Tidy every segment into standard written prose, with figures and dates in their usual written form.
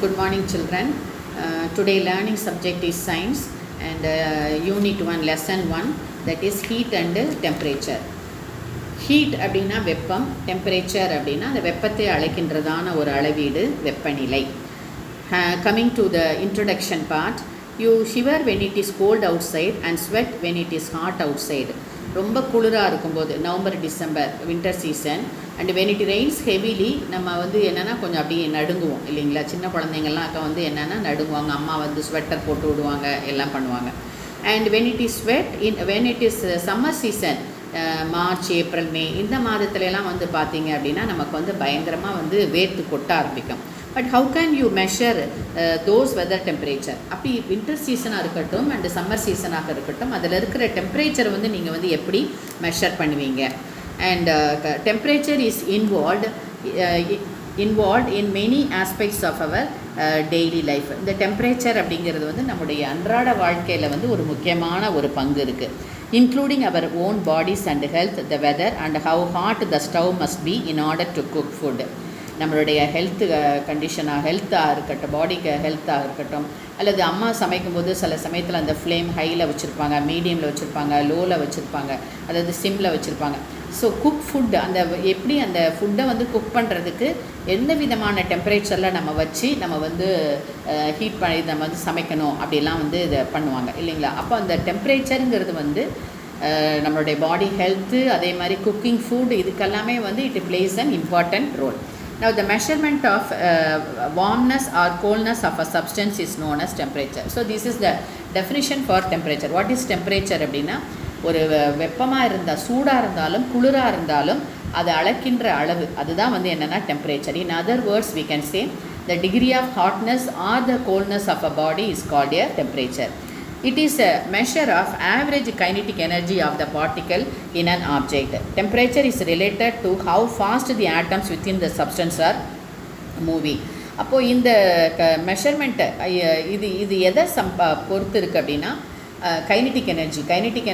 Good morning, children. Today learning subject is science and unit 1 lesson 1, that is heat and temperature. Heat அப்படினா வெப்பம், temperature அப்படினா அந்த வெப்பத்தை அழைக்கின்றதான ஒரு அளவீடு வெப்பநிலை. Coming to the introduction part, you shiver when it is cold outside and sweat when it is hot outside. ரொம்ப குளிராக இருக்கும்போது November December winter season and when it rains heavily நம்ம என்னென்னா கொஞ்சம் அப்படியே நடுங்குவோம் இல்லைங்களா. சின்ன குழந்தைங்கள்லாம் என்னென்னா நடுங்குவாங்க, அம்மா ஸ்வெட்டர் போட்டு விடுவாங்க, எல்லாம் பண்ணுவாங்க. And when it is sweat when it is summer season, March April May இந்த மாதத்துலலாம் பார்த்தீங்க அப்படின்னா நமக்கு பயங்கரமாக வேர்த்து கொட்ட ஆரம்பிக்கும். But how can you measure those weather temperature? அப்படி வின்டர் சீசனாக இருக்கட்டும் அண்டு சம்மர் சீசனாக இருக்கட்டும், அதில் இருக்கிற டெம்பரேச்சர் நீங்கள் எப்படி மெஷர் பண்ணுவீங்க? And temperature is involve in many aspects of our daily life. இந்த டெம்பரேச்சர் அப்படிங்கிறது நம்முடைய அன்றாட வாழ்க்கையில் ஒரு முக்கியமான ஒரு பங்கு இருக்குது. Including our own bodies and health, the weather and how hot the stove must be in order to cook food. நம்மளுடைய ஹெல்த்து கண்டிஷனாக ஹெல்த்தாக இருக்கட்டும், பாடிக்கு ஹெல்த்தாக இருக்கட்டும், அல்லது அம்மா சமைக்கும்போது சில சமயத்தில் அந்த ஃப்ளேம் ஹையில் வச்சுருப்பாங்க, மீடியமில் வச்சுருப்பாங்க, லோவில் வச்சுருப்பாங்க, அதாவது சிம்மில் வச்சுருப்பாங்க. ஸோ குக் ஃபுட் அந்த எப்படி அந்த ஃபுட்டை குக் பண்ணுறதுக்கு எந்த விதமான டெம்பரேச்சரில் நம்ம வச்சு நம்ம ஹீட் பண்ணி நம்ம சமைக்கணும் அப்படிலாம் இதை பண்ணுவாங்க இல்லைங்களா. அப்போ அந்த டெம்பரேச்சருங்கிறது நம்மளுடைய பாடி ஹெல்த்து, அதே மாதிரி குக்கிங் ஃபுட், இதுக்கெல்லாமே it plays an important role. Now the measurement of warmness or coldness of a substance is known as temperature. So this is the definition for temperature. What is temperature அப்படின்னா, ஒரு வெப்பமாக இருந்தால், சூடாக இருந்தாலும் குளிராக இருந்தாலும் அது அளக்கின்ற அளவு, அதுதான் என்னென்னா temperature. In other words we can say the degree of hotness or the coldness of a body is called a temperature. It is a measure of average kinetic energy of the particle in an object. Temperature is related to how fast the atoms within the substance are moving. அப்போது இந்த மெஷர்மெண்ட்டை இது எதை பொறுத்து இருக்குது அப்படின்னா, kinetic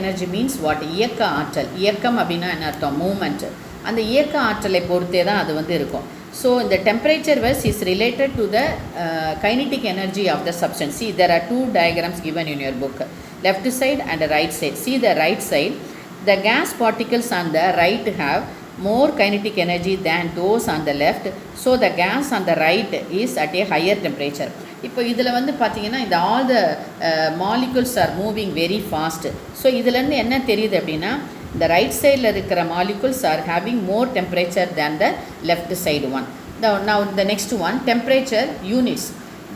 energy means what? இயக்க ஆற்றல். இயக்கம் அப்படின்னா என்ன அர்த்தம்? மூமெண்ட். அந்த இயக்க ஆற்றலை பொறுத்தே தான் அது இருக்கும். So the temperature is related to the kinetic energy of the substance. See, there are two diagrams given in your book, left side and right side. See the right side, the gas particles on the right have more kinetic energy than those on the left. So the gas on the right is at a higher temperature. இப்போ இதில் பார்த்தீங்கன்னா இந்த all the molecules are moving very fast. So இதுலேருந்து என்ன தெரியுது அப்படின்னா, இந்த right சைடில் இருக்கிற molecules are having more temperature than the left side one. Now the next one, temperature units.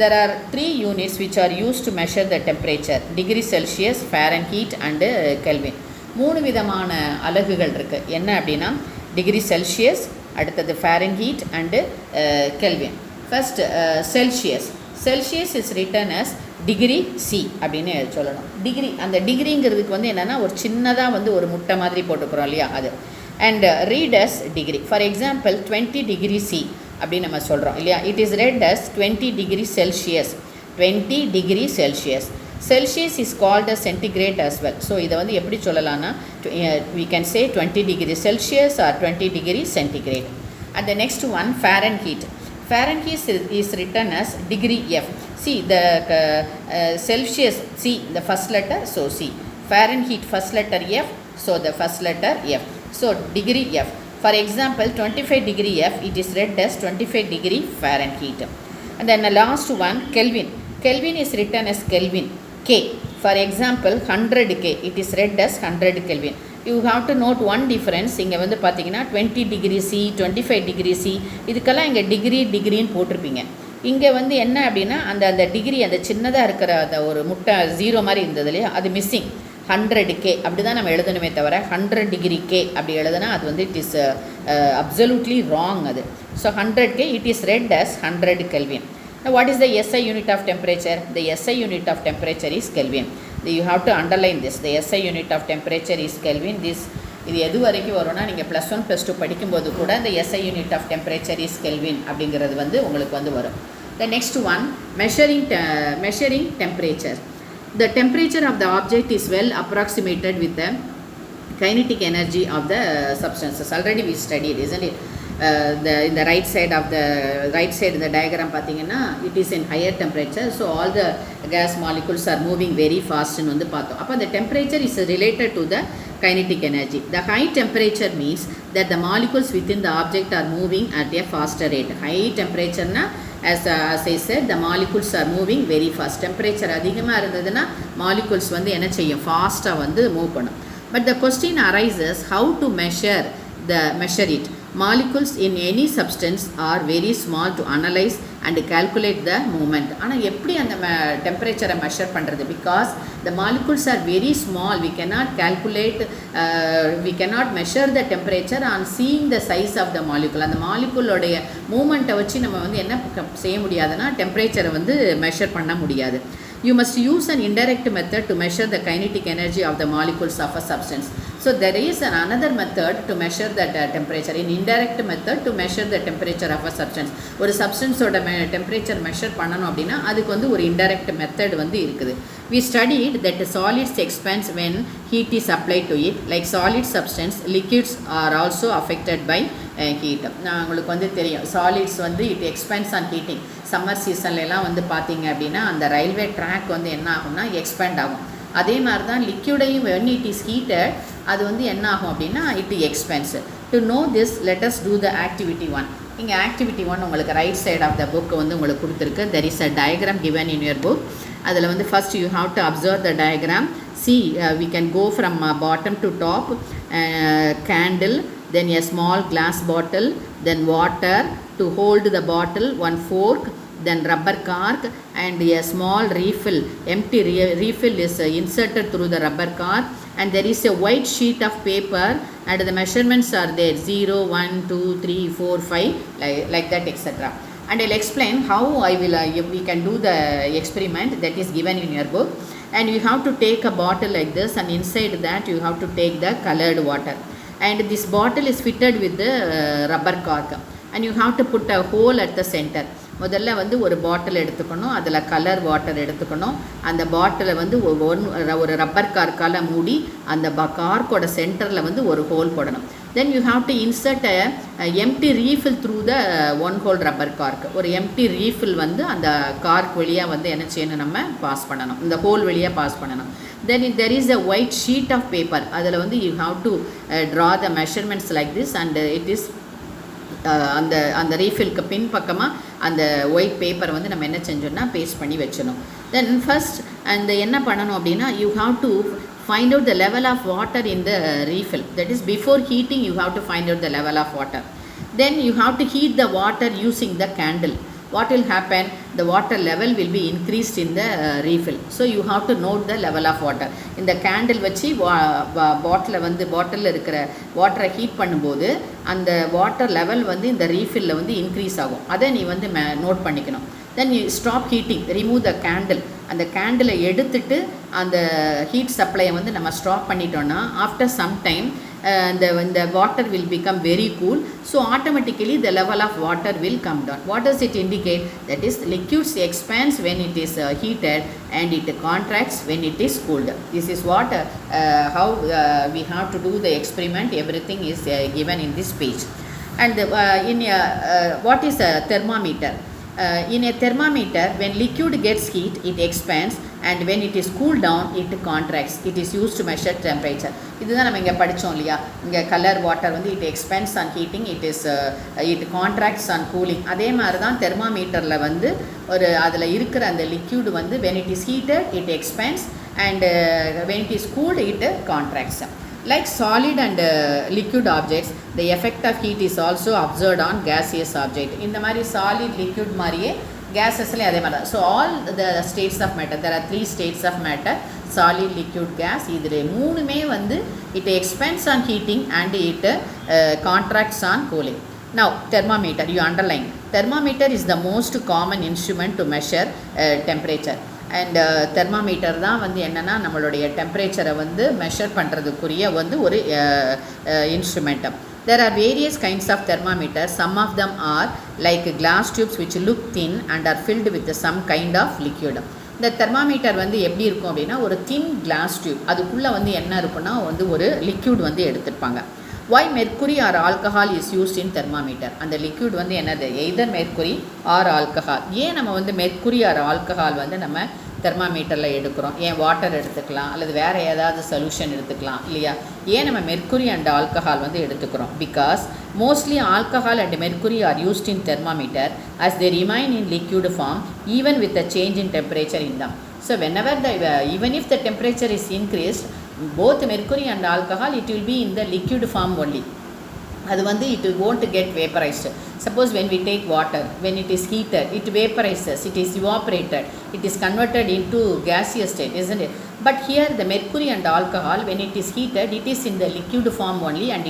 There are 3 units which are used to measure the temperature: degree Celsius, Fahrenheit and Kelvin. 3 விதமான அலகுகள் இருக்குது. என்ன அப்படின்னா, degree Celsius, அடுத்தது Fahrenheit and Kelvin. First Celsius. Celsius is written as degree C அப்படின்னு சொல்லணும். Degree, அந்த டிகிரிங்கிறதுக்கு என்னென்னா ஒரு சின்னதாக ஒரு முட்டை மாதிரி போட்டுக்கிறோம் இல்லையா, அது. And read as degree. For example 20 degree C அப்படின்னு நம்ம சொல்கிறோம் இல்லையா. It is read as 20 degree Celsius. 20 degree Celsius. Celsius is called as centigrade as well. So இதை எப்படி சொல்லலாம்னா, we can say 20 degree Celsius or 20 degree centigrade. And the next one, Fahrenheit. Fahrenheit is written as degree F. See the Celsius, C the first letter, so C. Fahrenheit first letter F, so the first letter F. So degree F. For example 25 degree F, it is read as 25 degree Fahrenheit. And then the last one, Kelvin. Kelvin is written as Kelvin, K. For example 100 K, it is read as 100 Kelvin. You have to note one difference. இங்கே பார்த்தீங்கன்னா 20 degree C, 25 degree C, இதுக்கெல்லாம் இங்கே டிகிரின்னு போட்டிருப்பீங்க. இங்கே என்ன அப்படின்னா, அந்த degree, அந்த சின்னதாக இருக்கிற அந்த ஒரு முட்டை ஜீரோ மாதிரி இருந்தது இல்லையா, அது மிஸ்ஸிங். 100 K அப்படி தான் நம்ம எழுதணுமே தவிர 100 டிகிரி K அப்படி எழுதுனா அது இட் இஸ் அப்சல்யூட்லி ராங் அது. So 100 K, it is read as 100 Kelvin. Now what is the SI unit of temperature? The SI unit of temperature is Kelvin. You have to underline this. The SI unit of temperature is Kelvin. இது எது வரைக்கும் வரும்னா, நீங்கள் +1 +2 படிக்கும்போது கூட இந்த SI unit of temperature is Kelvin அப்படிங்கிறது உங்களுக்கு வரும். The next one, measuring temperature. The temperature of the object is well approximated with the kinetic energy of the substances. Already we studied, isn't it? in the right side of the right side in the diagram பார்த்தீங்கன்னா it is in higher temperature, so all the gas molecules are moving very fast ன்னு வந்து பார்த்தோம். அப்போ the temperature is related to the kinetic energy. The high temperature means that the molecules within the object are moving at a faster rate. High temperature na as I said, the molecules are moving very fast. Temperature அதிகமாக இருந்ததுன்னா molecules வந்து என்ன செய்யும், ஃபாஸ்ட்டாக வந்து move பண்ணும். But the question arises how to measure it. Molecules in any substance are very small to analyze and calculate the movement. ஆனால் எப்படி அந்த டெம்பரேச்சரை மெஷர் பண்ணுறது? Because the molecules are very small, we cannot calculate, we cannot measure the temperature on seeing the size of the molecule. அந்த மாலிகுலோடைய மூமெண்ட்டை வச்சு நம்ம வந்து என்ன செய்ய முடியாதுன்னா டெம்பரேச்சரை வந்து மெஷர் பண்ண முடியாது. You must use an indirect method to measure the kinetic energy of the molecules of a substance. So there is another method to measure the temperature, in indirect method to measure the temperature of a substance. ஒரு சப்ஸ்டன்ஸோட temperature measure பண்ணணும் அப்படின்னா அதுக்கு வந்து ஒரு indirect method வந்து இருக்குது. We studied that solids expands when heat is applied to it. Like solid substance, liquids are also affected by heat. நான் உங்களுக்கு வந்து தெரியும், சாலிட்ஸ் வந்து it expands on heating. Summer சீசன்லலாம் வந்து பார்த்தீங்க அப்படின்னா அந்த ரயில்வே ட்ராக் வந்து என்ன ஆகும்னா எக்ஸ்பேண்ட் ஆகும். அதே மாதிரி தான் லிக்யூடையும் when it is heated அது வந்து என்ன ஆகும் அப்படின்னா it expands. To know this let us do the activity 1. இங்கே activity 1 உங்களுக்கு right side of the book வந்து உங்களுக்கு கொடுத்துருக்கு. there is a diagram given in your book. அதில் வந்து first you have to observe the diagram. See, we can go from bottom to top. Candle, then a small glass bottle, then water to hold the bottle, one fork, then rubber cork and a small refill. Empty refill is inserted through the rubber cork, and there is a white sheet of paper and the measurements are there 0, 1, 2, 3, 4, 5 like that, etc. And I'll explain how we can do the experiment that is given in your book. And you have to take a bottle like this, and inside that you have to take the colored water, and this bottle is fitted with the rubber cork, and you have to put a hole at the center. முதல்ல வந்து ஒரு பாட்டில் எடுத்துக்கணும், அதில் colour water எடுத்துக்கணும். அந்த பாட்டிலை வந்து ஒரு ரப்பர் கார்க்கால் மூடி அந்த கார்க்கோட சென்டரில் வந்து ஒரு ஹோல் போடணும். then you have to insert a empty refill through the one hole rubber cork. ஒரு empty refill வந்து அந்த கார்க் வழியாக வந்து என்ன செய்யணும், நம்ம பாஸ் பண்ணணும், இந்த ஹோல் வழியாக பாஸ் பண்ணணும். then there is a white sheet of paper. அதில் வந்து you have to draw the measurements like this, and it is அந்த ரீஃபில்க்கு பின் பக்கமாக அந்த ஒயிட் பேப்பரை வந்து நம்ம என்ன செஞ்சோம்னா பேஸ்ட் பண்ணி வச்சிடணும். தென் ஃபர்ஸ்ட் அந்த என்ன பண்ணணும் அப்படின்னா you have to find out the level of water in the refill. That is, before heating you have to find out the level of water. Then you have to heat the water using the candle. What will happen? The water level will be increased in the refill. So you have to note the level of water. இந்த candle வச்சு பாட்டிலில் இருக்கிற வாட்டரை heat பண்ணும்போது அந்த water level வந்து இந்த ரீஃபில்லில் வந்து இன்க்ரீஸ் ஆகும். அதை நீ வந்து நோட் பண்ணிக்கணும். then you stop heating, remove the candle. அந்த கேண்டிலை எடுத்துட்டு அந்த ஹீட் சப்ளையை வந்து நம்ம ஸ்டாப் பண்ணிட்டோன்னா after some time the water will become very cool, so automatically the level of water will come down. What does it indicate? That is, liquids expands when it is heated and it contracts when it is cooled. This is what how we have to do the experiment. Everything is given in this page. And what is a thermometer? In a thermometer, when liquid gets heat, it expands, and when it is cooled down, it contracts. It is used to measure temperature. இதுதான் நம்ம இங்கே படித்தோம் இல்லையா, இங்கே colour water வந்து it expands on heating, it contracts on cooling. அதே மாதிரி தான் தெர்மாமீட்டரில் வந்து அதில் இருக்கிற அந்த லிக்யூட் வந்து when it is heated, it expands, and when it is cooled, it contracts. Like solid and liquid objects, the effect of heat is also observed on gaseous object. இந்த மாதிரி solid liquid மாதிரியே gases-ல அதே மாதிரி தான். So all the states of matter, there are 3 states of matter: solid, liquid, gas. இதில் மூணுமே வந்து it expands on heating and it contracts on cooling. Now thermometer, you underline. Thermometer is the most common instrument to measure temperature. And thermometer தான் வந்து என்னென்னா நம்மளுடைய டெம்பரேச்சரை வந்து measure பண்ணுறதுக்குரிய வந்து ஒரு instrument. There are various kinds of thermometers. Some of them are like glass tubes which look thin and are filled with some kind of liquid. இந்த thermometer வந்து எப்படி இருக்கும் அப்படின்னா ஒரு தின் கிளாஸ் டியூப், அதுக்குள்ளே வந்து என்ன இருக்குன்னா வந்து ஒரு லிக்யூட் வந்து எடுத்துருப்பாங்க. why mercury or alcohol is used in thermometer? அந்த liquid வந்து என்னது, either mercury or alcohol. ஏன் நம்ம வந்து mercury or alcohol வந்து நம்ம தெர்மாமீட்டரில் எடுக்கிறோம்? ஏன் வாட்டர் எடுத்துக்கலாம், அல்லது வேறு ஏதாவது சொல்யூஷன் எடுத்துக்கலாம் இல்லையா? ஏன் நம்ம மெர்க்குரி அண்ட் ஆல்கஹால் வந்து எடுத்துக்கிறோம்? Because mostly alcohol and mercury are used in thermometer as they remain in liquid form even with a change in temperature in them. So whenever even if the temperature is increased, both mercury and alcohol, it will be in the liquid form only. அது வந்து it won't get vaporized. Suppose when we take water, when it is heated, it vaporizes, it is evaporated, it is converted into gaseous state, isn't it? But here the mercury and alcohol, when it is heated, it is in the liquid form only, and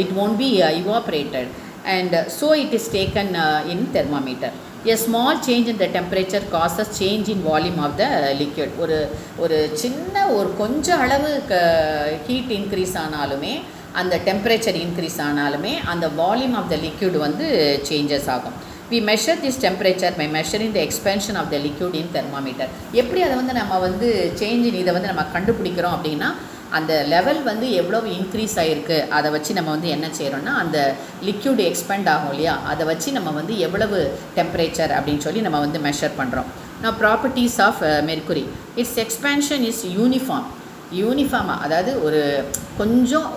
it won't be evaporated, and so it is taken in thermometer. A small change in the temperature causes change in volume of the liquid. ஒரு சின்ன ஒரு கொஞ்சம் அளவு heat increase ஆனாலுமே, அந்த temperature increase ஆனாலுமே அந்த volume of the liquid வந்து சேஞ்சஸ் ஆகும். we measure this temperature by measuring the expansion of the liquid in thermometer. எப்படி அதை வந்து நம்ம வந்து சேஞ்ச் இதை வந்து நம்ம கண்டுபிடிக்கிறோம் அப்படின்னா, அந்த லெவல் வந்து எவ்வளவு இன்க்ரீஸ் ஆகிருக்கு அதை வச்சு நம்ம வந்து என்ன செய்கிறோன்னா, அந்த லிக்யூட் எக்ஸ்பேண்ட் ஆகும் இல்லையா, அதை வச்சு நம்ம வந்து எவ்வளவு டெம்பரேச்சர் அப்படின்னு சொல்லி நம்ம வந்து மெஷர் பண்ணுறோம். Now properties of mercury. Its expansion is யூனிஃபார்மாக, அதாவது கொஞ்சம்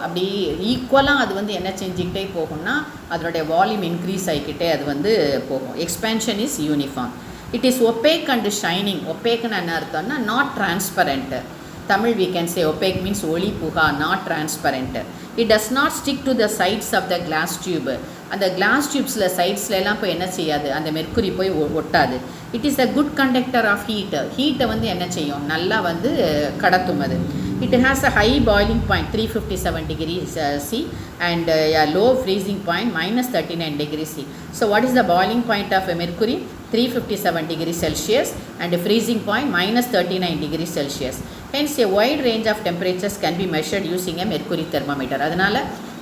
அப்படி ஈக்குவலாக அது வந்து என்ன செஞ்சுக்கிட்டே போகும்னா, அதனுடைய வால்யூம் இன்க்ரீஸ் ஆகிக்கிட்டே அது வந்து போகும். Expansion is uniform. It is opaque and shining. ஒப்பேக்குன்னு என்ன அர்த்தம்னா not transparent. Tamil we can say opaque means ஒளி புகா, not transparent. It does not stick to the sides of the glass tube. அந்த கிளாஸ் டியூப்ஸில் சைட்ஸ்லாம் போய் என்ன செய்யாது, அந்த மெர்க்குரி போய் ஒட்டாது. It is a good conductor of ஹீட்டை வந்து என்ன செய்யும், நல்லா வந்து கடத்தும் அது. It has a high boiling point 357 degrees C and a low freezing point -39 degrees C. So what is the boiling point of mercury? 357 degrees Celsius and freezing point -39 degrees Celsius. Hence a wide range of temperatures can be measured using a mercury thermometer. அதனால்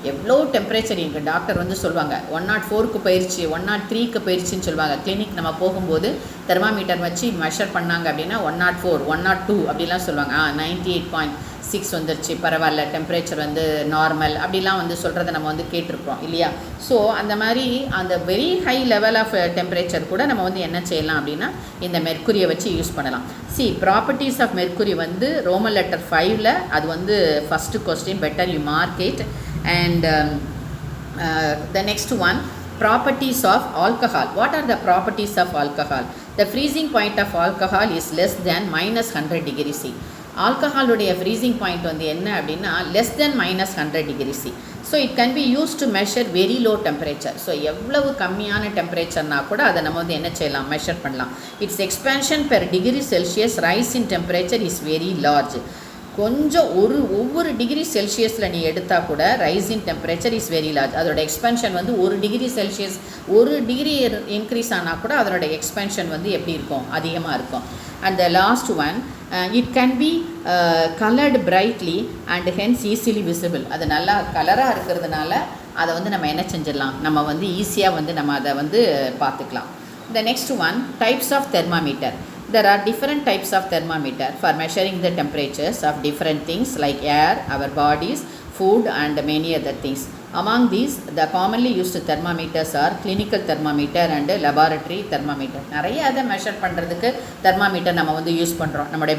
எவ்வளோ temperature இருக்குது doctor வந்து சொல்லுவாங்க. 104க்கு போயிடுச்சு, 103க்கு போயிடுச்சுன்னு சொல்லுவாங்க. Clinic நம்ம போகும்போது தெர்மாமீட்டர் வச்சு மெஷர் பண்ணாங்க அப்படின்னா 104, 102 அப்படிலாம் சொல்லுவாங்க. 98.6 வந்துருச்சு, பரவாயில்ல, டெம்பரேச்சர் வந்து நார்மல் அப்படிலாம் வந்து சொல்கிறத நம்ம வந்து கேட்டிருப்போம் இல்லையா. ஸோ அந்த மாதிரி அந்த very high level of temperature கூட நம்ம வந்து என்ன செய்யலாம் அப்படின்னா, இந்த மெர்க்குரியை வச்சு யூஸ் பண்ணலாம். ப்ராப்பர்ட்டிஸ் ஆஃப் மெர்க்குரி வந்து ரோமன் லெட்டர் 5ல் அது வந்து first question, better you mark it. And the next one, properties of alcohol. What are the properties of alcohol? The freezing point of alcohol is less than -100 degrees C. ஆல்கஹாலுடைய freezing point வந்து என்ன அப்படின்னா less than -100 degrees C. So it can be use to measure very low temperature. ஸோ எவ்வளவு கம்மியான டெம்பரேச்சர்னா கூட அதை நம்ம வந்து என்ன செய்யலாம், மெஷர் பண்ணலாம். It's expansion per degree Celsius rice in temperature is very large. கொஞ்சம் ஒவ்வொரு டிகிரி செல்சியஸில் நீ எடுத்தால் கூட rice in temperature is very large. அதோட எக்ஸ்பென்ஷன் வந்து 1 டிகிரி செல்சியஸ் 1 டிகிரி இன்க்ரீஸ் ஆனால் கூட அதோட எக்ஸ்பென்ஷன் வந்து எப்படி இருக்கும், அதிகமாக இருக்கும். And the last one, it can B coloured brightly and hence easily visible. அது நல்லா கலராக இருக்கிறதுனால அதை வந்து நம்ம என்ன செஞ்சிடலாம், நம்ம வந்து ஈஸியாக வந்து நம்ம அதை வந்து பார்த்துக்கலாம். The next one, types of thermometer. There are different types of thermometer for measuring the temperatures of different things like air, our bodies, food and many other things. Among these, the commonly used thermometers are clinical thermometer and laboratory thermometer. நிறைய அதை measure பண்ணுறதுக்கு thermometer நம்ம வந்து use பண்ணுறோம். நம்முடைய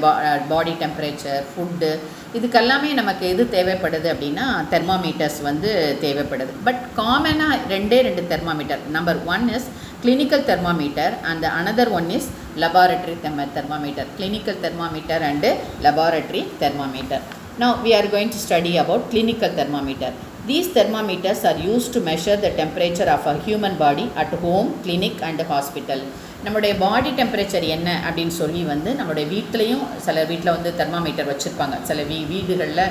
body temperature, food, இதுக்கெல்லாமே நமக்கு எது தேவைப்படுது அப்படின்னா தெர்மாமீட்டர்ஸ் வந்து தேவைப்படுது. பட் காமனாக ரெண்டு thermometer. Number 1 is clinical thermometer and the another one is laboratory thermometer. Clinical thermometer and laboratory thermometer. Now we are going to study about clinical thermometer. These thermometers are used to measure the temperature of a human body at home, clinic and hospital. நம்முடைய body temperature என்ன அப்படின்னு சொல்லி வந்து நம்முடைய வீட்லேயும் சில வீட்டில் வந்து தெர்மாமீட்டர் வச்சுருப்பாங்க. சில வீடுகளில்,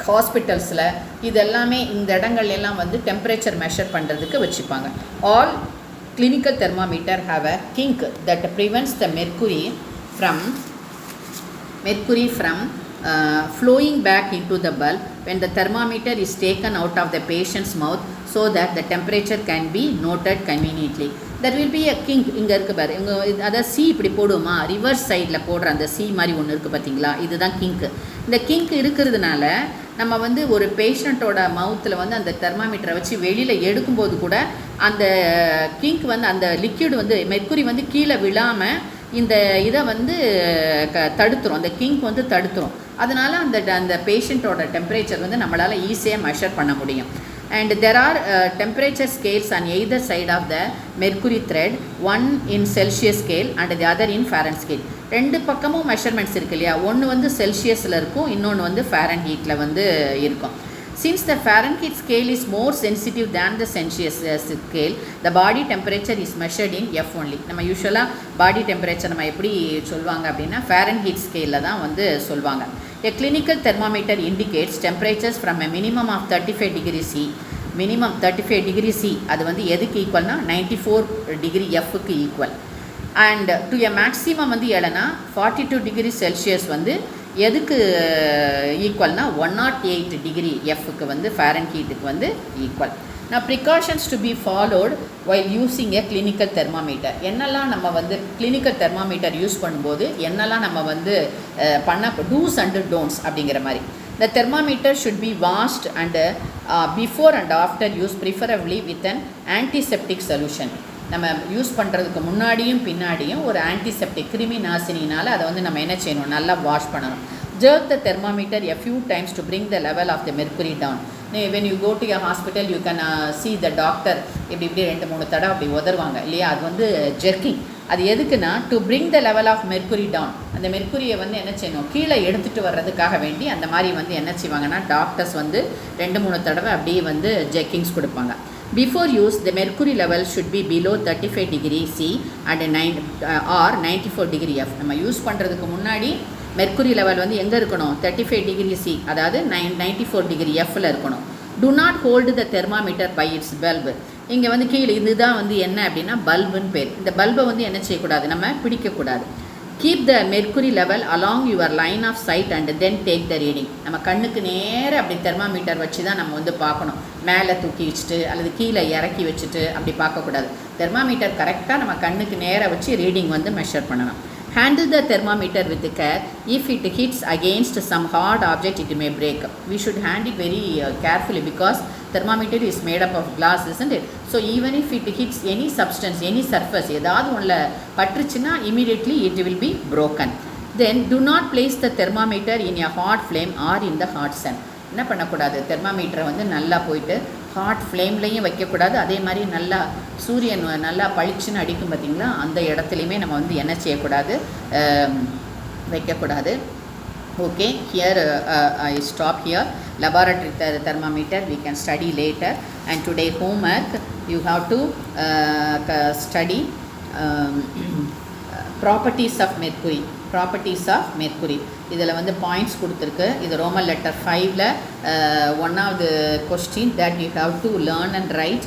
ஹாஸ்பிட்டல்ஸில், இதெல்லாமே இந்த இடங்கள்லாம் வந்து டெம்பரேச்சர் மெஷர் பண்ணுறதுக்கு வச்சுப்பாங்க. All clinical thermometer have a kink that prevents the mercury from flowing back into the bulb when the thermometer is taken out of the patient's mouth so that the temperature can be noted conveniently. There will be a kink. இங்கே இருக்குது பாரு, இங்கே அதாவது C இப்படி போடுவோமா, reverse சைடில் போடுற அந்த சி மாதிரி ஒன்று இருக்குது பார்த்தீங்களா, இதுதான் கிங்க்கு. இந்த கிங்க் இருக்கிறதுனால நம்ம வந்து ஒரு பேஷண்ட்டோட மவுத்தில் வந்து அந்த தெர்மாமீட்டரை வச்சு வெளியில் எடுக்கும்போது கூட அந்த கிங்க் வந்து அந்த லிக்யூடு வந்து மெர்க்குரி வந்து கீழே விழாமல் இந்த இதை வந்து தடுத்துரும், அந்த கிங்க் வந்து தடுத்துரும். அதனால் அந்த பேஷண்ட்டோட டெம்பரேச்சர் வந்து நம்மளால் ஈஸியாக மெஷர் பண்ண முடியும். And there are temperature scales on either side of the mercury thread, one in Celsius scale and the other in Fahrenheit scale. ரெண்டு பக்கமும் மெஷர்மெண்ட்ஸ் இருக்கு இல்லையா, ஒன்று வந்து செல்சியஸில் இருக்கும், இன்னொன்று வந்து ஃபாரன்ஹீட்டில் வந்து இருக்கும். Since the Fahrenheit scale is more sensitive than the Celsius scale, the body temperature is measured in F only. நம்ம யூஸ்வலாக பாடி டெம்பரேச்சர் நம்ம எப்படி சொல்லுவாங்க அப்படின்னா ஃபாரன்ஹீட் ஸ்கேலில் தான் வந்து சொல்லுவாங்க. A clinical thermometer indicates temperatures from a minimum of 35 degrees C. Minimum 35 degrees C அது வந்து எதுக்கு ஈக்குவல்னா 94 டிகிரி எஃப்க்கு equal. And to a maximum வந்து எவ்வளோனா 42 டிகிரி செல்சியஸ் வந்து எதுக்கு ஈக்குவல்னா 108 டிகிரி எஃப்க்கு வந்து ஃபாரன்ஹீட்டுக்கு வந்து equal. Now precautions to be followed while using a clinical thermometer. என்னெல்லாம் நம்ம வந்து கிளினிக்கல் தெர்மாமீட்டர் யூஸ் பண்ணும்போது என்னெல்லாம் நம்ம வந்து பண்ண டூஸ் அண்ட் டோன்ட்ஸ் அப்படிங்கிற மாதிரி. The thermometer should be washed and before and after use, preferably with an antiseptic solution. நம்ம யூஸ் பண்ணுறதுக்கு முன்னாடியும் பின்னாடியும் ஒரு ஆன்டிசெப்டிக் கிருமி நாசினினால் அதை வந்து நம்ம என்ன செய்யணும், நல்லா வாஷ் பண்ணணும். Jerk the thermometer a few times to bring the level of the mercury down. When you go to your hospital, you can see the doctor இப்படி 2-3 தடவை அப்படி உதருவாங்க இல்லையா, அது வந்து ஜெர்க்கிங். அது எதுக்குன்னா to bring the level of mercury down, அந்த மெர்க்குரியை வந்து என்ன செய்யணும், கீழே எடுத்துகிட்டு வர்றதுக்காக வேண்டி அந்த மாதிரி வந்து என்ன செய்வாங்கன்னா டாக்டர்ஸ் வந்து 2-3 தடவை அப்படியே வந்து ஜெர்க்கிங்ஸ் கொடுப்பாங்க. Before use, the mercury level should be below 35 degree C and 94 degree F. நம்ம யூஸ் பண்ணுறதுக்கு முன்னாடி மெர்க்குரி லெவல் வந்து எங்கே இருக்கணும், 35 டிகிரி சி, அதாவது 94 டிகிரி எஃப்பில் இருக்கணும். Do not hold the thermometer by its bulb. இங்கே வந்து கீழே இதுதான் வந்து என்ன அப்படின்னா பல்புன்னு பேர். இந்த பல்பை வந்து என்ன செய்யக்கூடாது, நம்ம பிடிக்கக்கூடாது. Keep the mercury level along your line of sight and then take the reading. நம்ம கண்ணுக்கு நேராக அப்படி தெர்மாமீட்டர் வச்சு தான் நம்ம வந்து பார்க்கணும். மேலே தூக்கி வச்சுட்டு அல்லது கீழே இறக்கி வச்சுட்டு அப்படி பார்க்கக்கூடாது. தெர்மாமீட்டர் கரெக்டாக நம்ம கண்ணுக்கு நேராக வச்சு ரீடிங் வந்து மெஷர் பண்ணணும். Handle the thermometer with care. If it hits against some hard object, it may break. We should handle it very carefully because thermometer is made up of glass, isn't it? So even if it hits any substance, any surface, ஏதாவது ஒன்றில் பட்டுருச்சுன்னா immediately it will be broken. Then do not place the thermometer in a hot flame or in the hot sun. என்ன பண்ணக்கூடாது, தெர்மாமீட்டரை வந்து நல்லா போயிட்டு hot ஃப்ளேம்லேயும் வைக்கக்கூடாது, அதே மாதிரி நல்லா சூரியன் நல்லா பளிச்சுன்னு அடிக்கும் பார்த்திங்களா, அந்த இடத்துலையுமே நம்ம வந்து என்ன செய்யக்கூடாது, வைக்கக்கூடாது. Okay, here I stop here. Laboratory thermometer we can study later, and today homework you have to study properties of mercury. Properties of mercury இதில் வந்து பாயிண்ட்ஸ் கொடுத்துருக்கு. இது ரோமன் லெட்டர் 5ல் ஒன்னாவது question that you have to learn and write.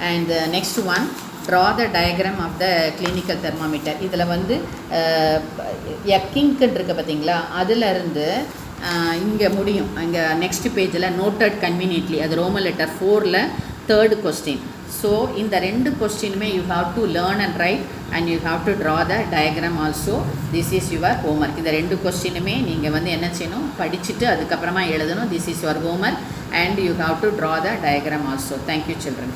And next one draw the diagram of the clinical thermometer. இதில் வந்து எக்கிங்க்குன்னு இருக்குது பார்த்தீங்களா, அதிலிருந்து இங்கே முடியும். இங்கே நெக்ஸ்ட் பேஜில் நோட்டட் கன்வீனியன்ட்லி, அது ரோமன் லெட்டர் 4ல் 3rd கொஸ்டின். ஸோ இந்த 2 கொஸ்டினுமே you have to learn and write and you have to draw the diagram also. This is your homework. இந்த 2 கொஸ்டினுமே நீங்கள் வந்து என்ன செய்யணும், படிச்சுட்டு அதுக்கப்புறமா எழுதணும். This is your homework and you have to draw the diagram also. Thank you children.